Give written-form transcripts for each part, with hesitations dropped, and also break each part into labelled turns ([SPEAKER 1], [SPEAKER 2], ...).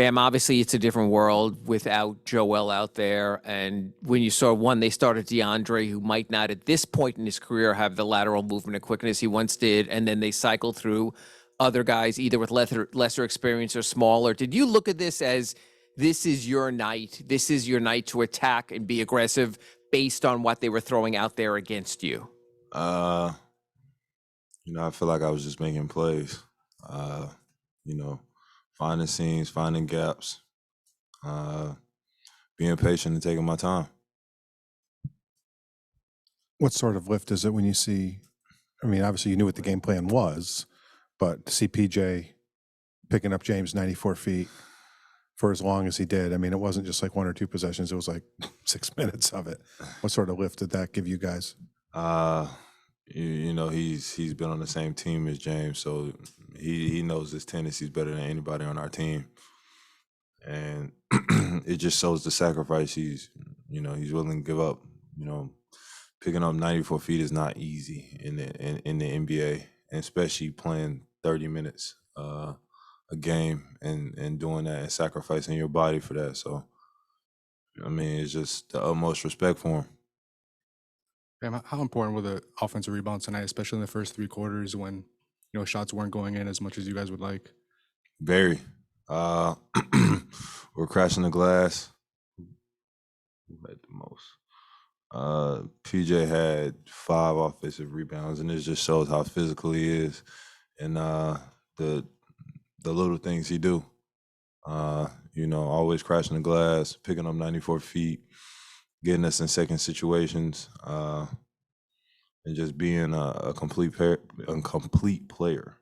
[SPEAKER 1] Bam, obviously it's a different world without Joel out there. And when you saw they started DeAndre, who might not at this point in his career have the lateral movement and quickness he once did. And then they cycled through other guys, either with lesser experience or smaller. Did you look at this as this is your night? This is your night to attack and be aggressive based on what they were throwing out there against you?
[SPEAKER 2] I feel like I was just making plays. Finding seams, finding gaps, being patient and taking my time.
[SPEAKER 3] What sort of lift is it when you see, obviously you knew what the game plan was, but to see PJ picking up James 94 feet for as long as he did, it wasn't just like 1 or 2 possessions, it was like 6 minutes of it. What sort of lift did that give you guys?
[SPEAKER 2] He's been on the same team as James, so he knows his tendencies better than anybody on our team, and it just shows the sacrifice he's willing to give up. Picking up 94 feet is not easy in the NBA, and especially playing 30 minutes a game and doing that and sacrificing your body for that. So, it's just the utmost respect for him.
[SPEAKER 4] How important were the offensive rebounds tonight, especially in the first 3 quarters when shots weren't going in as much as you guys would like?
[SPEAKER 2] Very. We're crashing the glass. Who had the most? PJ had 5 offensive rebounds, and it just shows how physical he is and the little things he do. Always crashing the glass, picking up 94 feet, getting us in second situations, and just being a complete player.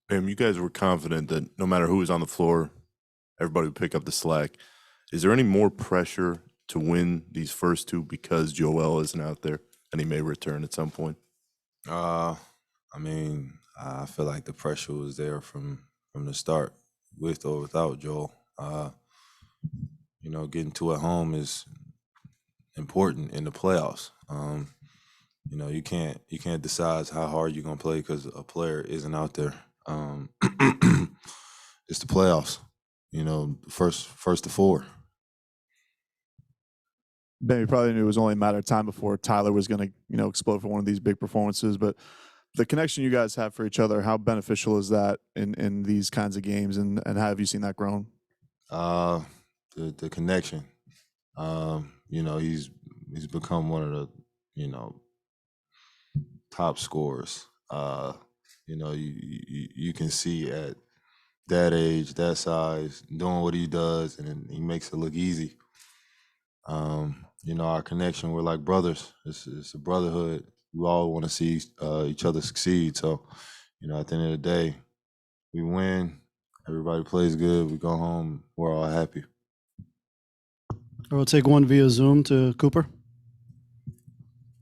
[SPEAKER 5] Bam, you guys were confident that no matter who was on the floor, everybody would pick up the slack. Is there any more pressure to win these first 2 because Joel isn't out there and he may return at some point?
[SPEAKER 2] I feel like the pressure was there from the start, with or without Joel. Getting 2 at home is important in the playoffs. You can't decide how hard you're gonna play because a player isn't out there. It's the playoffs. First to 4.
[SPEAKER 6] Ben, you probably knew it was only a matter of time before Tyler was going to, explode for one of these big performances. But the connection you guys have for each other, how beneficial is that in these kinds of games, and how have you seen that grown?
[SPEAKER 2] The connection. He's become one of the top scorers. You can see at that age, that size, doing what he does, and he makes it look easy. Our connection, we're like brothers. It's a brotherhood. We all want to see each other succeed. So, at the end of the day, we win. Everybody plays good. We go home. We're all happy.
[SPEAKER 7] We'll take one via Zoom to Cooper.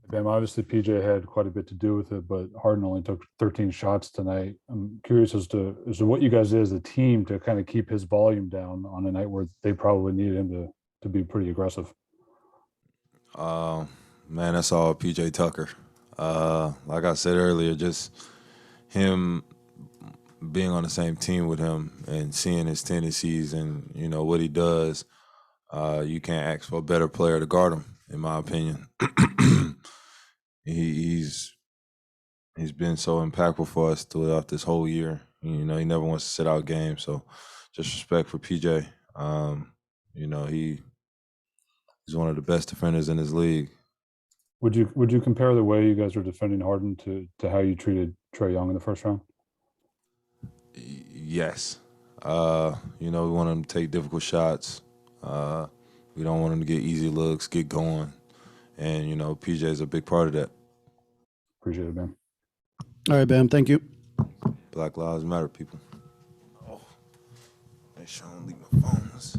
[SPEAKER 8] Bam, obviously PJ had quite a bit to do with it, but Harden only took 13 shots tonight. I'm curious as to what you guys did as a team to kind of keep his volume down on a night where they probably needed him to be pretty aggressive.
[SPEAKER 2] Man, that's all PJ Tucker. Like I said earlier, just him being on the same team with him and seeing his tendencies and what he does. You can't ask for a better player to guard him, in my opinion. He's been so impactful for us throughout this whole year. He never wants to sit out games. So just respect for PJ. He's one of the best defenders in his league.
[SPEAKER 8] Would you compare the way you guys are defending Harden to how you treated Trae Young in the first round?
[SPEAKER 2] Yes. We want him to take difficult shots. We don't want him to get easy looks, get going. And, PJ is a big part of that.
[SPEAKER 8] Appreciate it, man.
[SPEAKER 7] All right, Bam. Thank you.
[SPEAKER 2] Black Lives Matter, people. Oh, make sure I don't leave my phones.